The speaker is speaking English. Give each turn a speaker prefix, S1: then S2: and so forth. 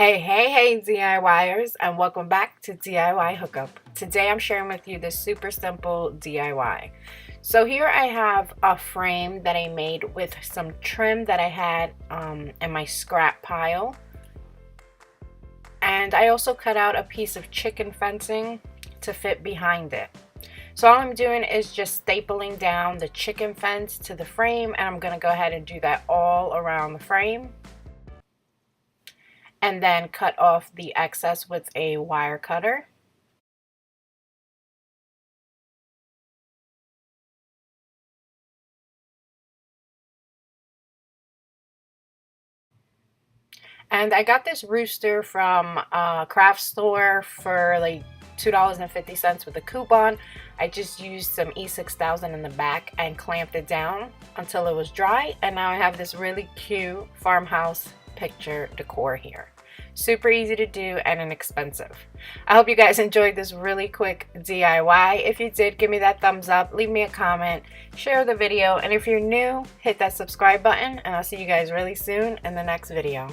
S1: Hey DIYers, and welcome back to DIY Hookup. Today I'm sharing with you this super simple DIY. So here I have a frame that I made with some trim that I had in my scrap pile. And I also cut out a piece of chicken fencing to fit behind it. So all I'm doing is just stapling down the chicken fence to the frame, and I'm going to go ahead and do that all around the frame. And then cut off the excess with a wire cutter. And I got this Rooster from a craft store for like $2.50 with a coupon. I just used some E6000 in the back and clamped it down until it was dry. And now I have this really cute farmhouse picture decor here. Super easy to do and inexpensive. I hope you guys enjoyed this really quick DIY. If you did, give me that thumbs up, leave me a comment, share the video, and if you're new, hit that subscribe button, and I'll see you guys really soon in the next video.